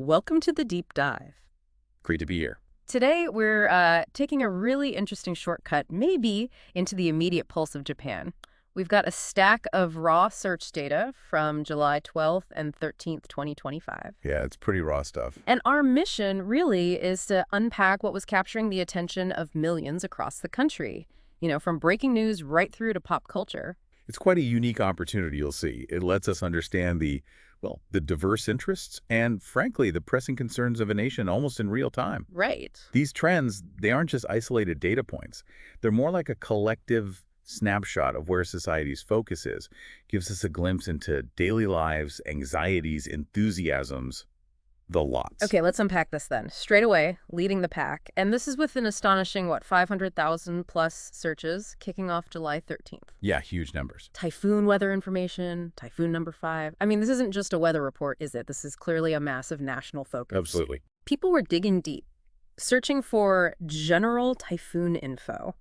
Welcome to the deep dive. Great to be here. Today, we're taking a really interesting shortcut, maybe into the immediate pulse of Japan. We've got a stack of raw search data from July 12th and 13th, 2025. Yeah, it's pretty raw stuff. And our mission really is to unpack what was capturing the attention of millions across the country, from breaking news right through to pop culture. It's quite a unique opportunity, you'll see. It lets us understand the diverse interests and, frankly, the pressing concerns of a nation almost in real time. Right. These trends, they aren't just isolated data points. They're more like a collective snapshot of where society's focus is. Gives us a glimpse into daily lives, anxieties, enthusiasms, the lots. Okay, let's unpack this then. Straight away, leading the pack. And this is with an astonishing, 500,000 plus searches kicking off July 13th. Yeah, huge numbers. Typhoon weather information, Typhoon No.5. I mean, this isn't just a weather report, is it? This is clearly a massive national focus. Absolutely. People were digging deep, searching for general typhoon info.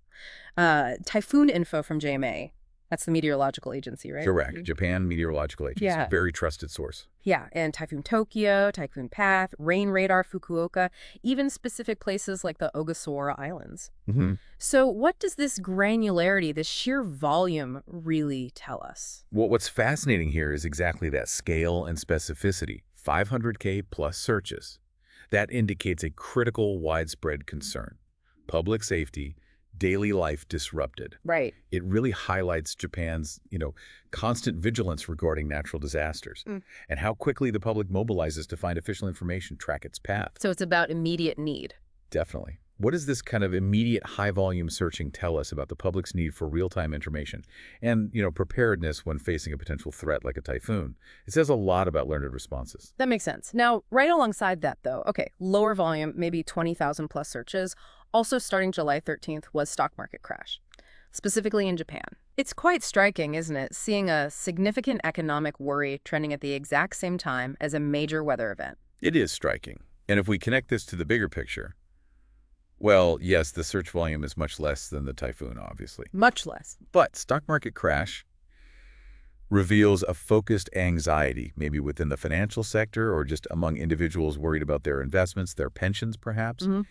Typhoon info from JMA. That's the meteorological agency, right? Correct. Japan Meteorological Agency. Yeah. Very trusted source. Yeah, and Typhoon Tokyo, Typhoon Path, Rain Radar Fukuoka, even specific places like the Ogasawara Islands. Mm-hmm. So what does this granularity, this sheer volume really tell us? Well, what's fascinating here is exactly that scale and specificity. 500K plus searches. That indicates a critical, widespread concern. Public safety, daily life disrupted. Right. It really highlights Japan's, constant vigilance regarding natural disasters and how quickly the public mobilizes to find official information, track its path. So it's about immediate need. Definitely. What does this kind of immediate high-volume searching tell us about the public's need for real-time information and, preparedness when facing a potential threat like a typhoon? It says a lot about learned responses. That makes sense. Now, right alongside that, though, okay, lower volume, maybe 20,000 plus searches. Also starting July 13th was stock market crash, specifically in Japan. It's quite striking, isn't it, seeing a significant economic worry trending at the exact same time as a major weather event. It is striking. And if we connect this to the bigger picture, well, yes, the search volume is much less than the typhoon, obviously. Much less. But stock market crash reveals a focused anxiety, maybe within the financial sector or just among individuals worried about their investments, their pensions, perhaps. Mm-hmm.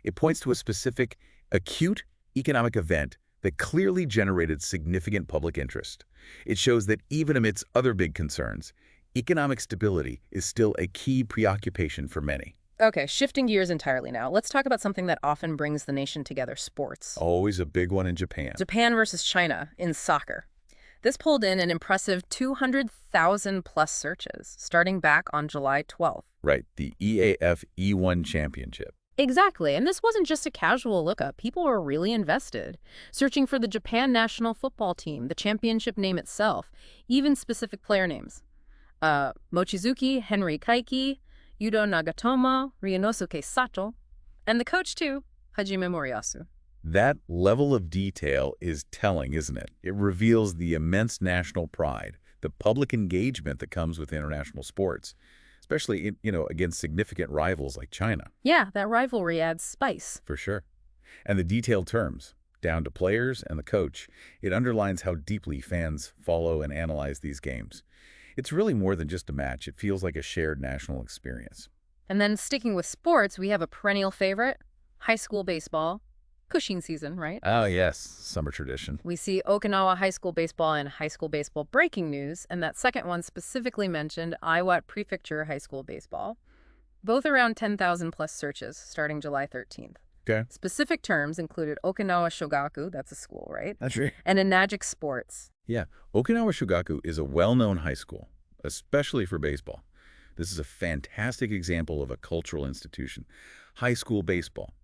It points to a specific, acute economic event that clearly generated significant public interest. It shows that even amidst other big concerns, economic stability is still a key preoccupation for many. Okay, shifting gears entirely now. Let's talk about something that often brings the nation together, sports. Always a big one in Japan. Japan versus China in soccer. This pulled in an impressive 200,000 plus searches, starting back on July 12th. Right, the EAF E1 Championship. Exactly, and this wasn't just a casual lookup. People were really invested, searching for the Japan national football team, the championship name itself, even specific player names. Mochizuki Henry Kaiki, Yudo Nagatomo, Ryunosuke Sato, and the coach too, Hajime Moriyasu. That level of detail is telling, isn't it? It reveals the immense national pride, the public engagement that comes with international sports, especially, against significant rivals like China. Yeah, that rivalry adds spice. For sure. And the detailed terms, down to players and the coach, it underlines how deeply fans follow and analyze these games. It's really more than just a match. It feels like a shared national experience. And then sticking with sports, we have a perennial favorite, high school baseball. Cushing season, right? Oh, yes. Summer tradition. We see Okinawa high school baseball and high school baseball breaking news, and that second one specifically mentioned Iwate Prefecture high school baseball. Both around 10,000 plus searches starting July 13th. Okay. Specific terms included Okinawa Shogaku, that's a school, right? That's right. And Enagic Sports. Yeah. Okinawa Shogaku is a well-known high school, especially for baseball. This is a fantastic example of a cultural institution. High school baseball.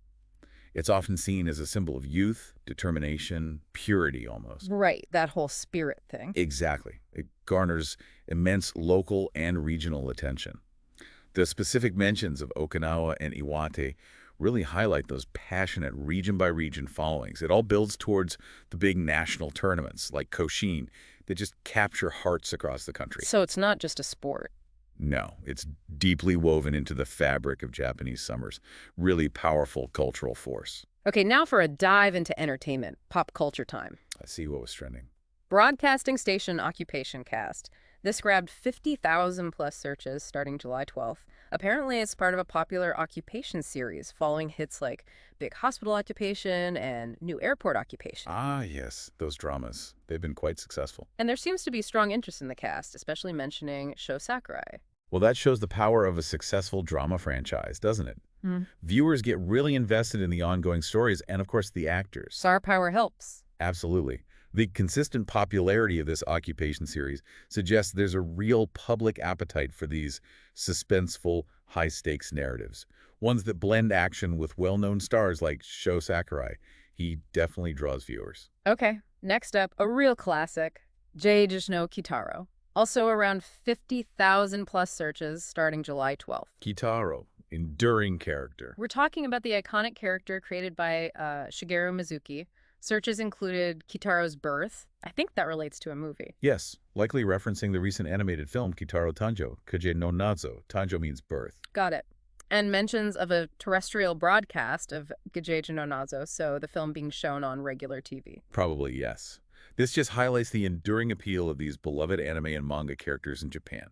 It's often seen as a symbol of youth, determination, purity almost. Right, that whole spirit thing. Exactly. It garners immense local and regional attention. The specific mentions of Okinawa and Iwate really highlight those passionate region-by-region followings. It all builds towards the big national tournaments like Koshin that just capture hearts across the country. So it's not just a sport. No, it's deeply woven into the fabric of Japanese summers. Really powerful cultural force. Okay, now for a dive into entertainment, pop culture time. I see what was trending. Broadcasting station occupation cast. This grabbed 50,000 plus searches starting July 12th. Apparently, it's part of a popular occupation series following hits like Big Hospital Occupation and New Airport Occupation. Ah, yes, those dramas. They've been quite successful. And there seems to be strong interest in the cast, especially mentioning Sho Sakurai. Well, that shows the power of a successful drama franchise, doesn't it? Viewers get really invested in the ongoing stories and, of course, the actors. Star power helps. Absolutely. The consistent popularity of this occupation series suggests there's a real public appetite for these suspenseful, high-stakes narratives, ones that blend action with well-known stars like Sho Sakurai. He definitely draws viewers. Okay, next up, a real classic, GeGeGe no Kitaro. Also around 50,000 plus searches starting July 12th. Kitaro, enduring character. We're talking about the iconic character created by Shigeru Mizuki. Searches included Kitaro's birth. I think that relates to a movie. Yes, likely referencing the recent animated film Kitaro Tanjo, Keije no Nazo. Tanjo means birth. Got it. And mentions of a terrestrial broadcast of GeGeGe no Nazo, so the film being shown on regular TV. Probably yes. This just highlights the enduring appeal of these beloved anime and manga characters in Japan.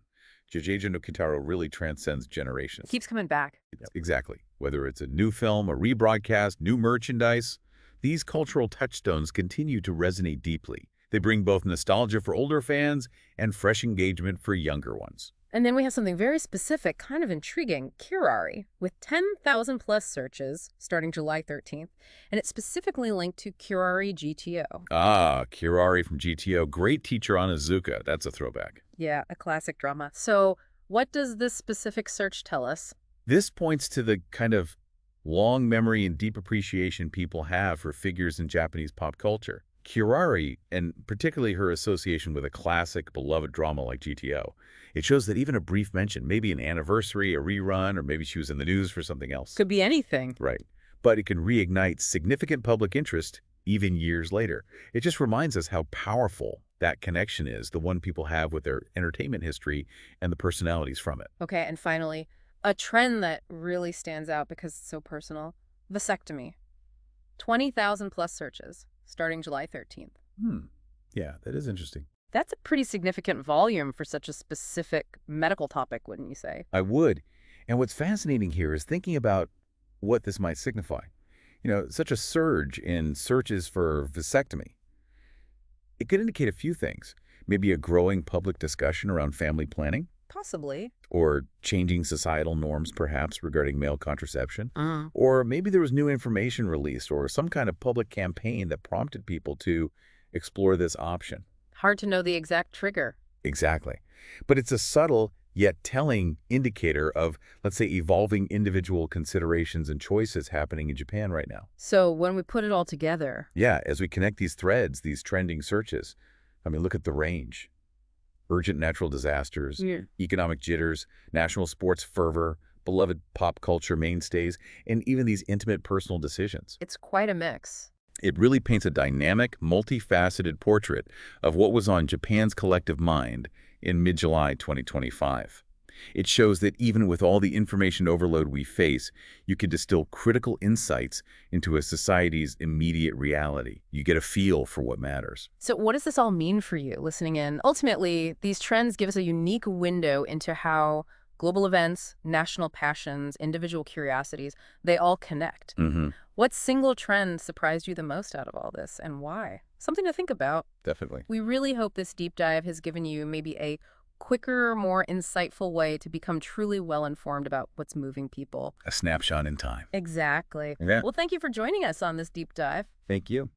GeGeGe no Kitaro really transcends generations. Keeps coming back. Exactly. Whether it's a new film, a rebroadcast, new merchandise, these cultural touchstones continue to resonate deeply. They bring both nostalgia for older fans and fresh engagement for younger ones. And then we have something very specific, kind of intriguing, Kirari, with 10,000 plus searches starting July 13th, and it's specifically linked to Kirari GTO. Ah, Kirari from GTO, great teacher on Azuka. That's a throwback. Yeah, a classic drama. So what does this specific search tell us? This points to the kind of long memory and deep appreciation people have for figures in Japanese pop culture. Kirari, and particularly her association with a classic, beloved drama like GTO, it shows that even a brief mention, maybe an anniversary, a rerun, or maybe she was in the news for something else. Could be anything. Right. But it can reignite significant public interest even years later. It just reminds us how powerful that connection is, the one people have with their entertainment history and the personalities from it. Okay, and finally, a trend that really stands out because it's so personal, vasectomy. 20,000 plus searches starting July 13th. Yeah, that is interesting. That's a pretty significant volume for such a specific medical topic, wouldn't you say? I would. And what's fascinating here is thinking about what this might signify. You know, such a surge in searches for vasectomy. It could indicate a few things. Maybe a growing public discussion around family planning, Possibly. or changing societal norms perhaps regarding male contraception. Or maybe there was new information released or some kind of public campaign that prompted people to explore this option. Hard to know the exact trigger. Exactly. But it's a subtle yet telling indicator of, let's say, evolving individual considerations and choices happening in Japan right now. So when we put it all together, Yeah, as we connect these threads, these trending searches, I mean, look at the range. Urgent natural disasters, economic jitters, national sports fervor, beloved pop culture mainstays, and even these intimate personal decisions. it's quite a mix. It really paints a dynamic, multifaceted portrait of what was on Japan's collective mind in mid-July 2025. It shows that even with all the information overload we face, you can distill critical insights into a society's immediate reality. You get a feel for what matters. So what does this all mean for you listening in? Ultimately, these trends give us a unique window into how global events, national passions, individual curiosities, they all connect. What single trend surprised you the most out of all this, and why? Something to think about. Definitely. We really hope this deep dive has given you maybe a quicker, more insightful way to become truly well-informed about what's moving people. A snapshot in time. Exactly. Yeah. Well, thank you for joining us on this deep dive. Thank you.